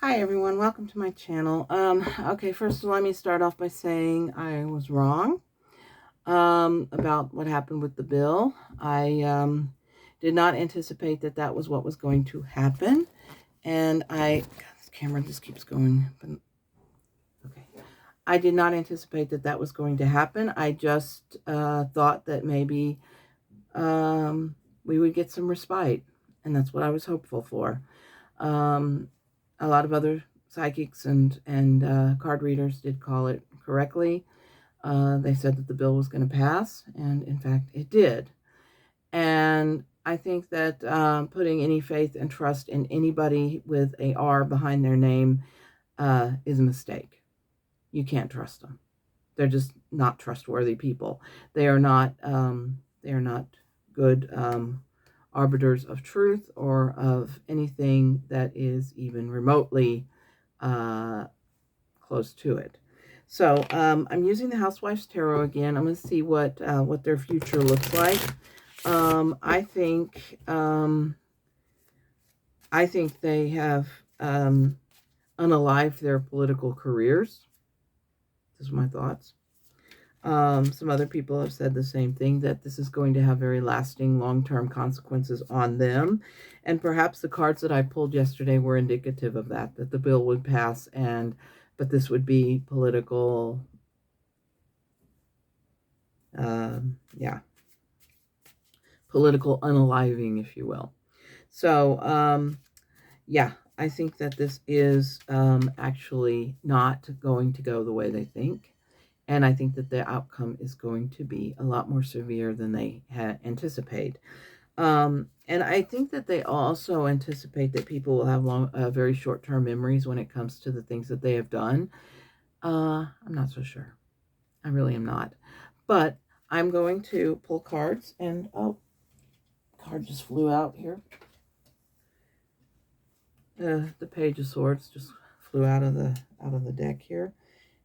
Hi everyone, welcome to my channel. Okay, first let me start off by saying I was wrong about what happened with the bill. I did not anticipate that that was what was going to happen, and God, this camera just keeps going. Okay, I did not anticipate that that was going to happen. I just thought that maybe we would get some respite, and that's what I was hopeful for. Um, a lot of other psychics and card readers did call it correctly. They said that the bill was going to pass, and in fact, it did. And I think that putting any faith and trust in anybody with a R behind their name is a mistake. You can't trust them. They're just not trustworthy people. They are not. They are not good arbiters of truth or of anything that is even remotely uh, close to it. So I'm using the Housewife's Tarot again. I'm going to see what their future looks like. I think they have unalived their political careers. These are my thoughts. Some other people have said the same thing, that this is going to have very lasting long-term consequences on them. And perhaps the cards that I pulled yesterday were indicative of that the bill would pass, but this would be political, yeah, political unaliving, if you will. So, yeah, I think that this is actually not going to go the way they think. And I think that the outcome is going to be a lot more severe than they anticipate. And I think that they also anticipate that people will have very short-term memories when it comes to the things that they have done. I'm not so sure. I really am not. But I'm going to pull cards, and oh, card just flew out here. The Page of Swords just flew out of the deck here,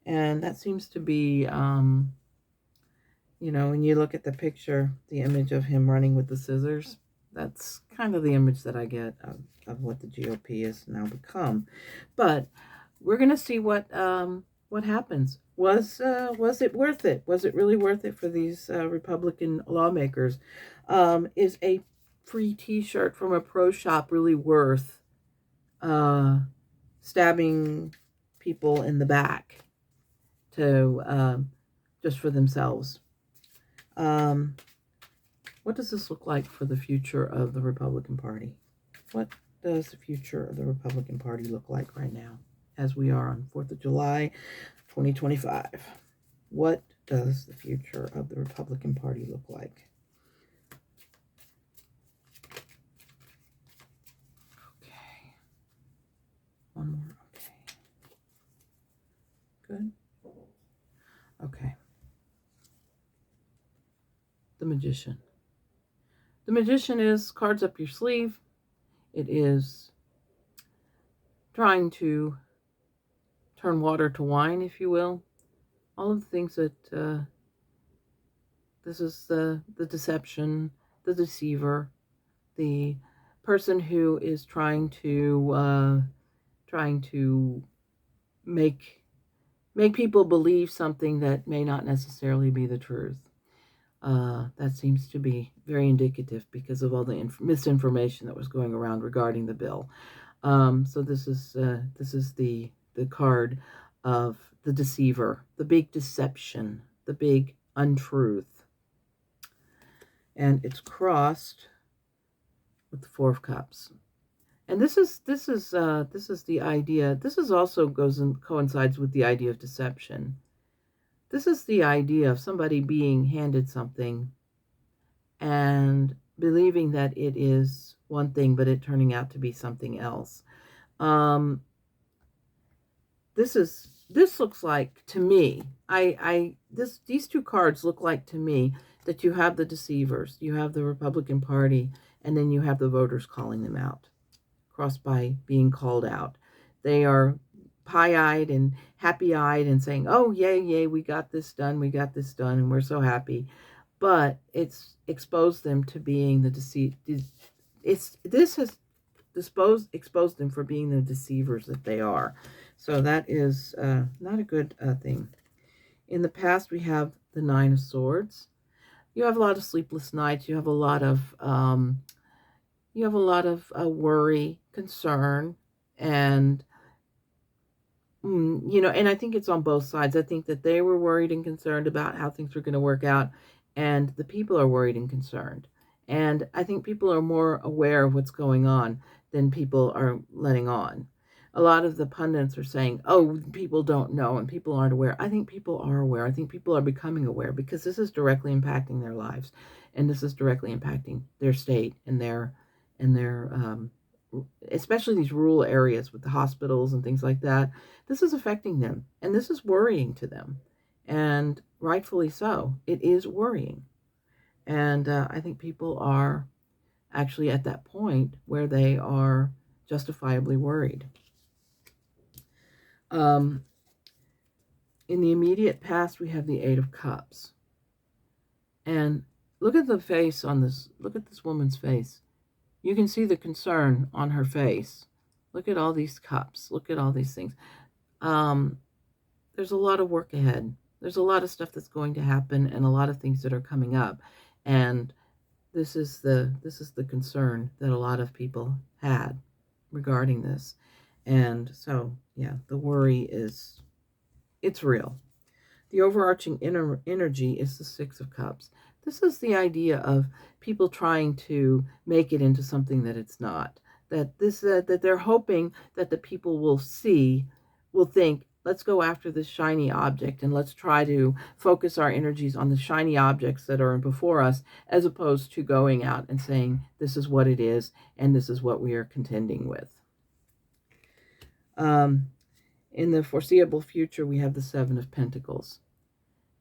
and that seems to be when you look at the picture, the image of him running with the scissors, that's kind of the image that I get of what the GOP has now become. But we're going to see what happens. Was it worth it? Was it really worth it for these Republican lawmakers? Is a free T-shirt from a pro shop really worth stabbing people in the back to just for themselves? What does this look like for the future of the Republican Party? What does the future of the Republican Party look like right now, as we are on 4th of July, 2025? What does the future of the Republican Party look like? Okay. One more. Okay. Good. Okay. The Magician. The Magician is cards up your sleeve. It is trying to turn water to wine, if you will. All of the things that this is the deception, the deceiver, the person who is trying to make people believe something that may not necessarily be the truth. That seems to be very indicative because of all the misinformation that was going around regarding the bill. So this is the card of the deceiver, the big deception, the big untruth, and it's crossed with the Four of Cups. And this is the idea. This is also goes and coincides with the idea of deception. This is the idea of somebody being handed something and believing that it is one thing, but it turning out to be something else. This looks like to me, these two cards look like to me that you have the deceivers, you have the Republican Party, and then you have the voters calling them out, crossed by being called out. They are pie-eyed and happy-eyed and saying, oh, yay, yay, we got this done, and we're so happy. But it's exposed them to being the deceit. This has expose them for being the deceivers that they are. So that is not a good thing. In the past, we have the Nine of Swords. You have a lot of sleepless nights. You have a lot of worry, concern, and and I think it's on both sides. I think that they were worried and concerned about how things were going to work out, and the people are worried and concerned. And I think people are more aware of what's going on than people are letting on. A lot of the pundits are saying, oh, people don't know and people aren't aware. I think people are aware. I think people are becoming aware because this is directly impacting their lives, and this is directly impacting their state and their especially these rural areas with the hospitals and things like that. This is affecting them, and this is worrying to them, and rightfully so. It is worrying, and I think people are actually at that point where they are justifiably worried. Um, in the immediate past, we have the Eight of Cups, and look at the face on this. Look at this woman's face. You can see the concern on her face. Look at all these cups. Look at all these things. Um, there's a lot of work ahead. There's a lot of stuff that's going to happen and a lot of things that are coming up. And this is the concern that a lot of people had regarding this. And so, yeah, the worry it's real. The overarching energy is the Six of Cups. This is the idea of people trying to make it into something that it's not. That they're hoping that the people will think, let's go after this shiny object and let's try to focus our energies on the shiny objects that are before us, as opposed to going out and saying, this is what it is and this is what we are contending with. In the foreseeable future, we have the Seven of Pentacles.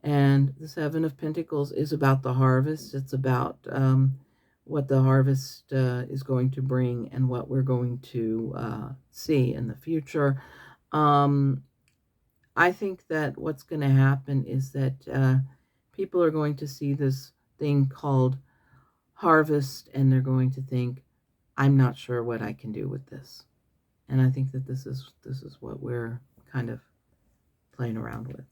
And the Seven of Pentacles is about the harvest. It's about what the harvest is going to bring and what we're going to see in the future. I think that what's going to happen is that people are going to see this thing called harvest, and they're going to think, I'm not sure what I can do with this. And I think that this is what we're kind of playing around with.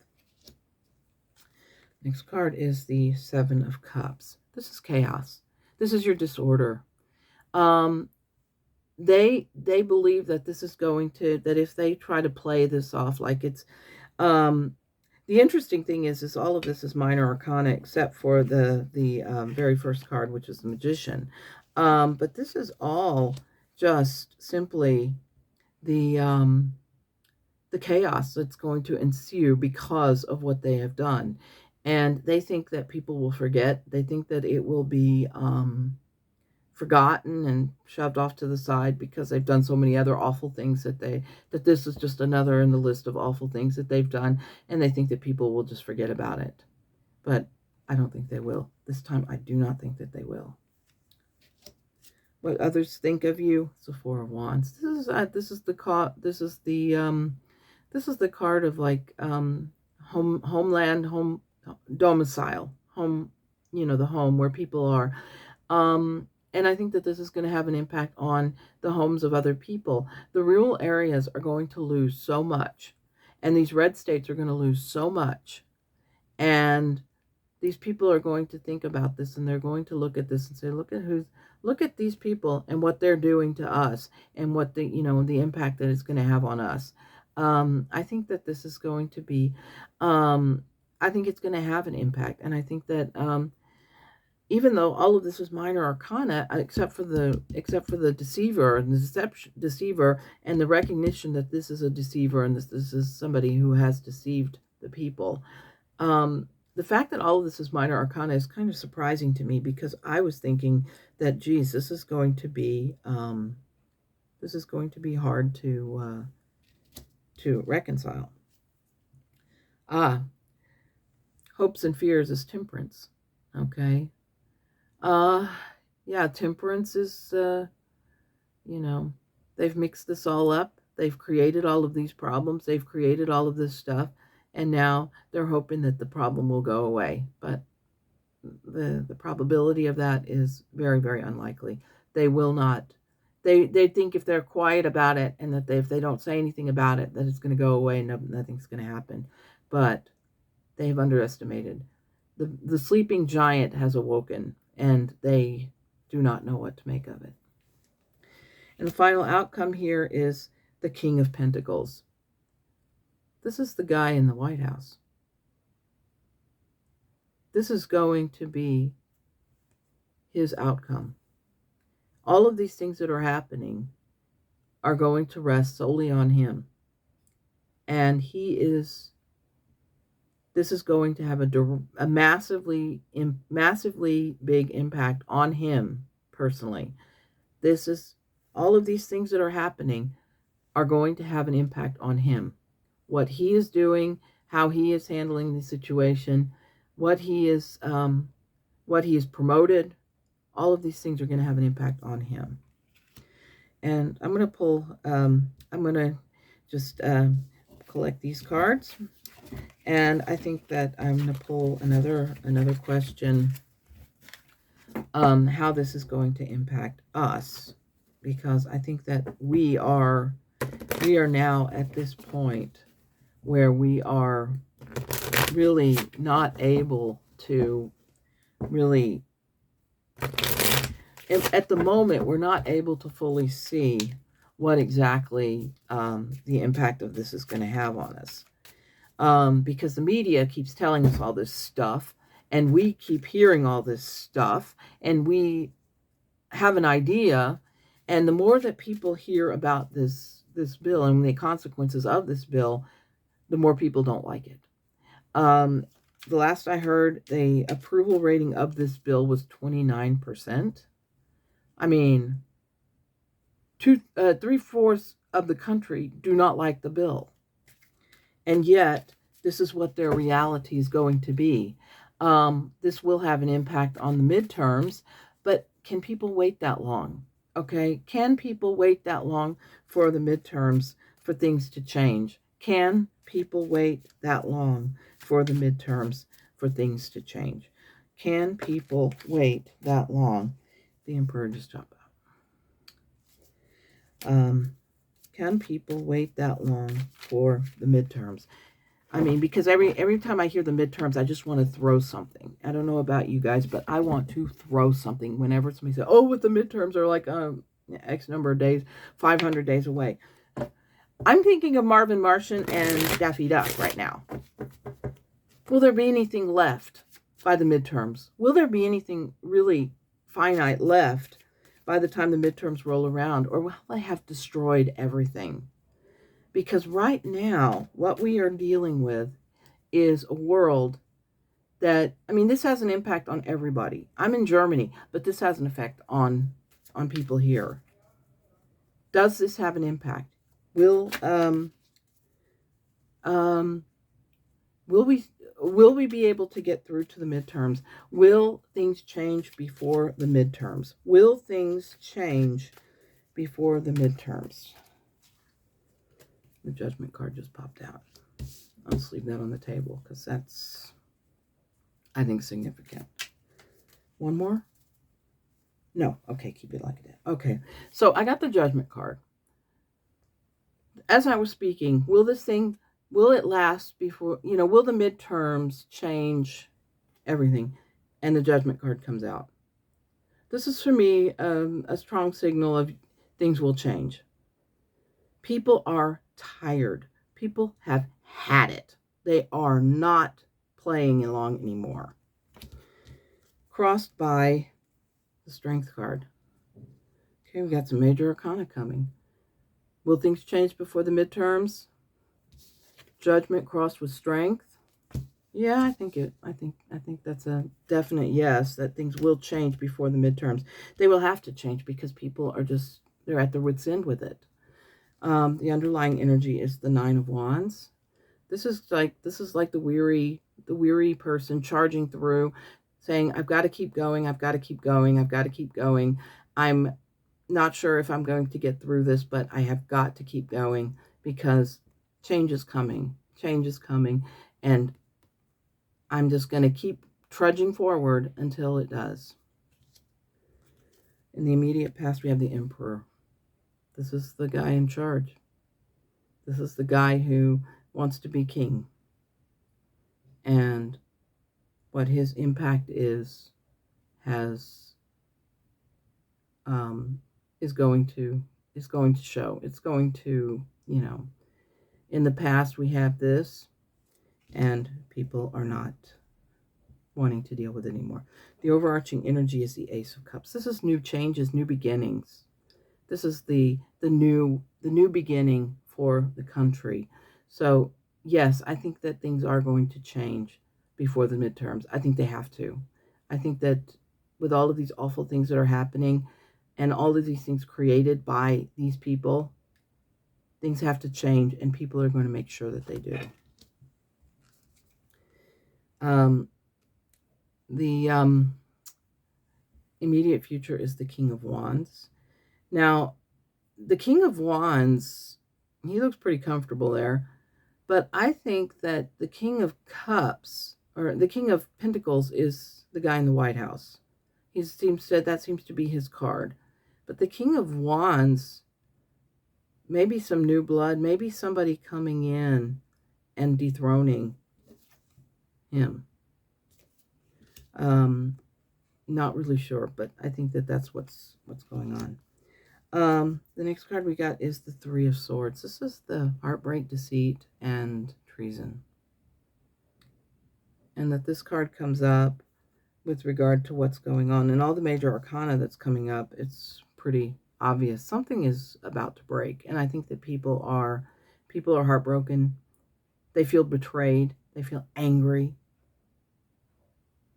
Next card is the Seven of Cups. This is chaos. This is your disorder. They believe that this is going to, that if they try to play this off like it's, the interesting thing is all of this is minor arcana except for the very first card, which is the Magician. But this is all just simply the chaos that's going to ensue because of what they have done. And they think that people will forget. They think that it will be forgotten and shoved off to the side because they've done so many other awful things that this is just another in the list of awful things that they've done. And they think that people will just forget about it. But I don't think they will. This time, I do not think that they will. What others think of you? It's the Four of Wands. This is the card of like homeland, home domicile, home, the home where people are. And I think that this is going to have an impact on the homes of other people. The rural areas are going to lose so much, and these red states are going to lose so much. And these people are going to think about this, and they're going to look at this and say, look at these people and what they're doing to us, and what the impact that it's going to have on us. I think that this is going to be, I think it's going to have an impact. And I think that even though all of this is minor arcana, except for the deceiver and the deceiver and the recognition that this is a deceiver and this is somebody who has deceived the people. The fact that all of this is minor arcana is kind of surprising to me, because I was thinking that, geez, this is going to be hard to reconcile. Hopes and fears is Temperance. Okay. Yeah, Temperance is, they've mixed this all up. They've created all of these problems. They've created all of this stuff. And now they're hoping that the problem will go away. But the probability of that is very, very unlikely. They will not They think if they're quiet about it and that if they don't say anything about it, that it's going to go away and nothing's going to happen. But they've underestimated. The sleeping giant has awoken, and they do not know what to make of it. And the final outcome here is the King of Pentacles. This is the guy in the White House. This is going to be his outcome. All of these things that are happening are going to rest solely on him. And this is going to have a massively big impact on him personally. All of these things that are happening are going to have an impact on him. What he is doing, how he is handling the situation, what he is promoted, all of these things are going to have an impact on him. And I'm going to pull, I'm going to just collect these cards. And I think that I'm going to pull another question, how this is going to impact us. Because I think that we are now at this point where we are really not able to really, at the moment, we're not able to fully see what exactly the impact of this is going to have on us. Because the media keeps telling us all this stuff, and we keep hearing all this stuff, and we have an idea, and the more that people hear about this bill and the consequences of this bill, the more people don't like it. The last I heard, the approval rating of this bill was 29%. I mean, 3/4 of the country do not like the bill. And yet, this is what their reality is going to be. This will have an impact on the midterms, but can people wait that long? Okay, can people wait that long for the midterms for things to change? Can people wait that long for the midterms for things to change? Can people wait that long? The Emperor just dropped out. Can people wait that long for the midterms? I mean, because every time I hear the midterms, I just want to throw something. I don't know about you guys, but I want to throw something whenever somebody says, oh, with the midterms are like X number of days, 500 days away. I'm thinking of Marvin Martian and Daffy Duck right now. Will there be anything left by the midterms? Will there be anything really finite left by the time the midterms roll around? Or will they have destroyed everything? Because right now, what we are dealing with is a world that, I mean, this has an impact on everybody. I'm in Germany, but this has an effect on people here. Does this have an impact? Will we be able to get through to the midterms? Will things change before the midterms? Will things change before the midterms? The Judgment card just popped out. I'll just leave that on the table because that's, I think, significant. One more? No. Okay, keep it like it is. Okay, so I got the Judgment card. As I was speaking, will it last before, will the midterms change everything? And the Judgment card comes out. This is, for me, a strong signal of things will change. People are tired. People have had it. They are not playing along anymore. Crossed by the Strength card. Okay, we got some major arcana coming. Will things change before the midterms? Judgment crossed with Strength. Yeah, I think that's a definite yes, that things will change before the midterms. They will have to change because people are they're at their wits' end with it. The underlying energy is the Nine of Wands. This is like the weary person charging through, saying, I've got to keep going, I've got to keep going, I've got to keep going. I'm not sure if I'm going to get through this, but I have got to keep going because change is coming. Change is coming. And I'm just going to keep trudging forward until it does. In the immediate past, we have the Emperor. This is the guy in charge. This is the guy who wants to be king. And what his impact has is going to show. It's going to, in the past we have this, and people are not wanting to deal with it anymore. The overarching energy is the Ace of Cups. This is new changes, new beginnings. This is the new beginning for the country. So yes, I think that things are going to change before the midterms. I think they have to. I think that with all of these awful things that are happening and all of these things created by these people, things have to change, and people are going to make sure that they do. The immediate future is the King of Wands. Now, the King of Wands, he looks pretty comfortable there, but I think that the King of Cups, or the King of Pentacles, is the guy in the White House. That seems to be his card. But the King of Wands, maybe some new blood, maybe somebody coming in and dethroning him. Not really sure, but I think that that's what's going on. The next card we got is the Three of Swords. This is the heartbreak, deceit, and treason. And that this card comes up with regard to what's going on. And all the major arcana that's coming up, it's pretty obvious. Something is about to break. And I think that people are heartbroken. They feel betrayed. They feel angry.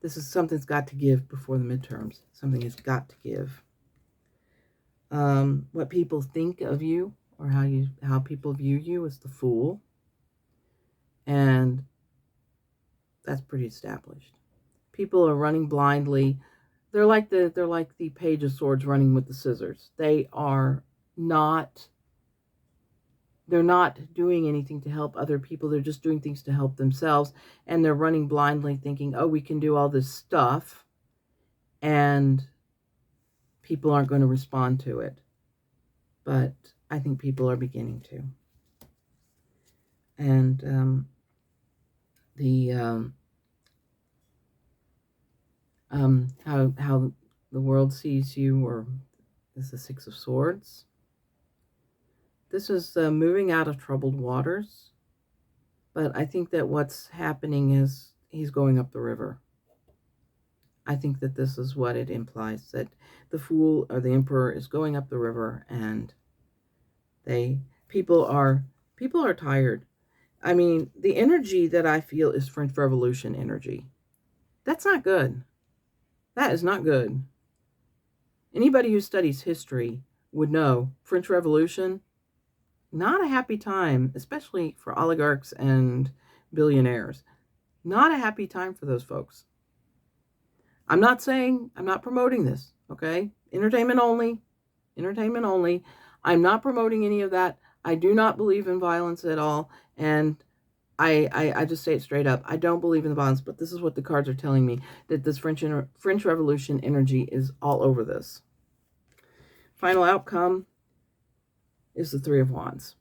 This is something's got to give before the midterms. Something has got to give. What people think of you, or how people view you, is the Fool. And that's pretty established. People are running blindly. They're like the Page of Swords running with the scissors. They're not doing anything to help other people. They're just doing things to help themselves. And they're running blindly thinking, oh, we can do all this stuff. And people aren't going to respond to it. But I think people are beginning to. And how the world sees you, or is the Six of Swords. This is moving out of troubled waters, but I think that what's happening is he's going up the river. I think that this is what it implies, that the Fool or the Emperor is going up the river, and people are tired. I mean, the energy that I feel is French Revolution energy. That's not good. That is not good. Anybody who studies history would know French Revolution, not a happy time, especially for oligarchs and billionaires. Not a happy time for those folks. I'm not promoting this, okay? Entertainment only. Entertainment only. I'm not promoting any of that. I do not believe in violence at all. And I just say it straight up. I don't believe in the violence, but this is what the cards are telling me, that this French Revolution energy is all over this. Final outcome is the Three of Wands.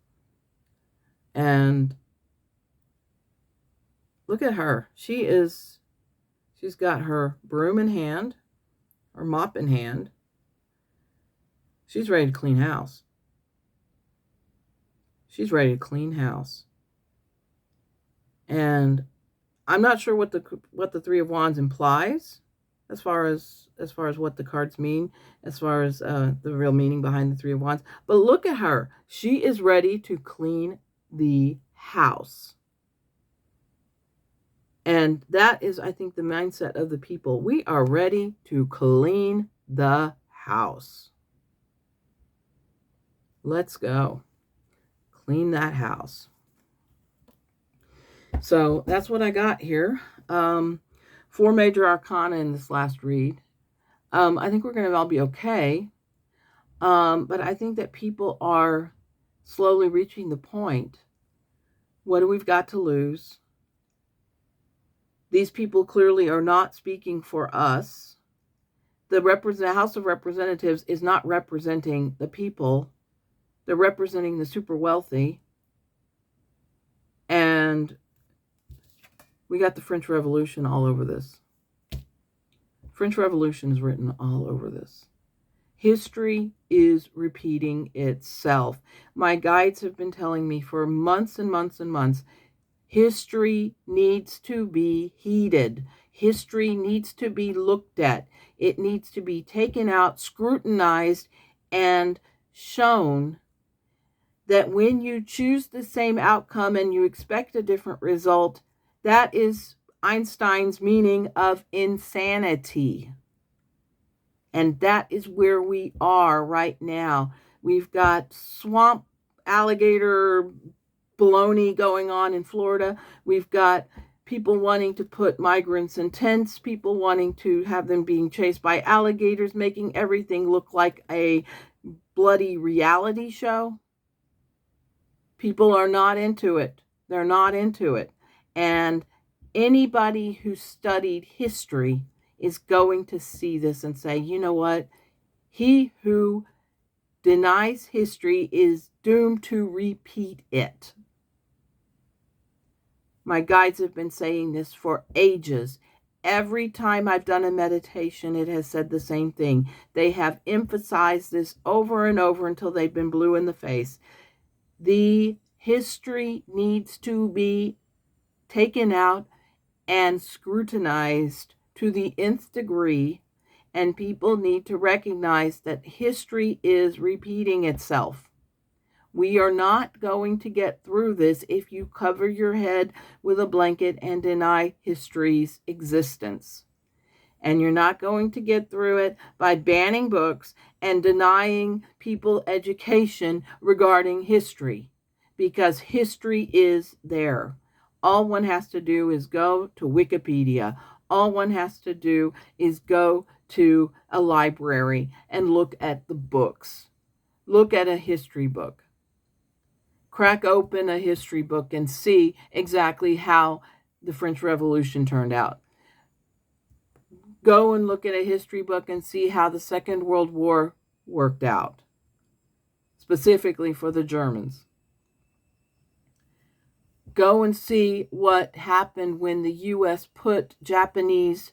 And look at her. She's got her broom in hand, her mop in hand. She's ready to clean house. She's ready to clean house. And I'm not sure what the Three of Wands implies as far as what the cards mean, as far as the real meaning behind the Three of Wands. But look at her. She is ready to clean the house. And that is, I think, the mindset of the people. We are ready to clean the house. Let's go. Clean that house. So that's what I got here. 4 major arcana in this last read. I think we're going to all be okay. But I think that people are slowly reaching the point. What do we've got to lose? These people clearly are not speaking for us. The House of Representatives is not representing the people. They're representing the super wealthy. And we got the French Revolution all over this. French Revolution is written all over this. History is repeating itself. My guides have been telling me for months and months and months, history needs to be heeded. History needs to be looked at. It needs to be taken out, scrutinized, and shown that when you choose the same outcome and you expect a different result, that is Einstein's meaning of insanity. And that is where we are right now. We've got swamp alligator baloney going on in Florida. We've got people wanting to put migrants in tents, people wanting to have them being chased by alligators, making everything look like a bloody reality show. People are not into it. They're not into it. And anybody who studied history is going to see this and say, you know what? He who denies history is doomed to repeat it. My guides have been saying this for ages. Every time I've done a meditation, it has said the same thing. They have emphasized this over and over until they've been blue in the face. The history needs to be taken out and scrutinized to the nth degree, and people need to recognize that history is repeating itself. We are not going to get through this if you cover your head with a blanket and deny history's existence. And you're not going to get through it by banning books and denying people education regarding history, because history is there. All one has to do is go to Wikipedia. All one has to do is go to a library and look at the books. Look at a history book. Crack open a history book and see exactly how the French Revolution turned out. Go and look at a history book and see how the Second World War worked out, specifically for the Germans. Go and see what happened when the U.S. put Japanese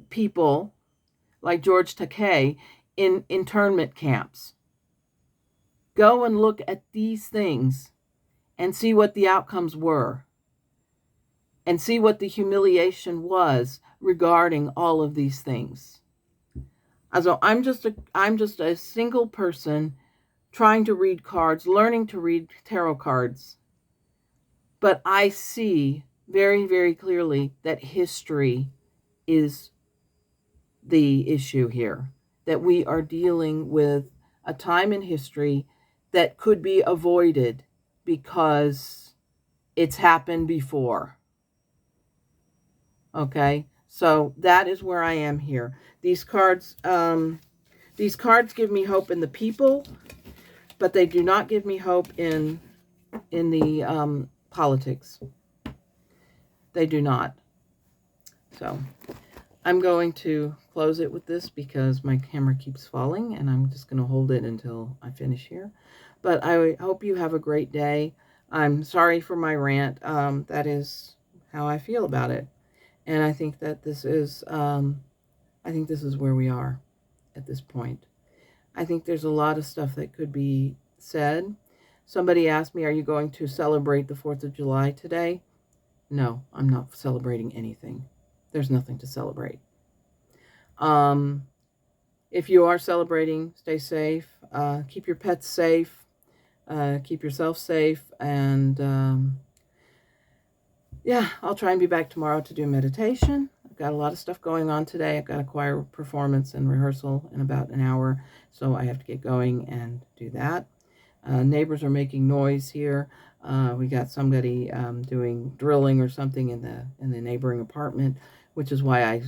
people like George Takei in internment camps. Go and look at these things and see what the outcomes were, and see what the humiliation was regarding all of these things. Also, I'm just a single person trying to read cards, learning to read tarot cards. But I see very, very clearly that history is the issue here, that we are dealing with a time in history that could be avoided because it's happened before. Okay, so that is where I am here. These cards give me hope in the people, but they do not give me hope in the politics. They do not. So I'm going to close it with this because my camera keeps falling, and I'm just going to hold it until I finish here. But I hope you have a great day. I'm sorry for my rant. That is how I feel about it. And I think that this is where we are at this point. I think there's a lot of stuff that could be said. Somebody asked me, are you going to celebrate the 4th of July today? No, I'm not celebrating anything. There's nothing to celebrate. If you are celebrating, stay safe. Keep your pets safe. Keep yourself safe. And yeah, I'll try and be back tomorrow to do meditation. I've got a lot of stuff going on today. I've got a choir performance and rehearsal in about an hour, so I have to get going and do that. Neighbors are making noise here. We got somebody doing drilling or something in the neighboring apartment, which is why I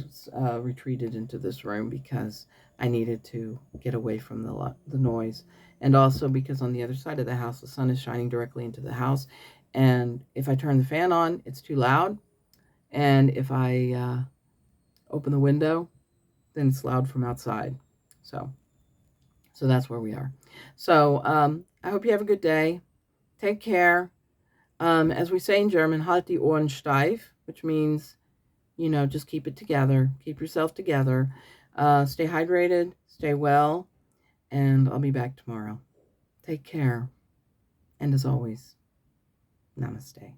retreated into this room, because I needed to get away from the noise, and also because on the other side of the house the sun is shining directly into the house, and if I turn the fan on, it's too loud, and if I open the window, then it's loud from outside. So So that's where we are. So I hope you have a good day. Take care. As we say in German, halt die Ohren steif, which means, you know, just keep it together. Keep yourself together. Stay hydrated. Stay well. And I'll be back tomorrow. Take care. And as always, namaste.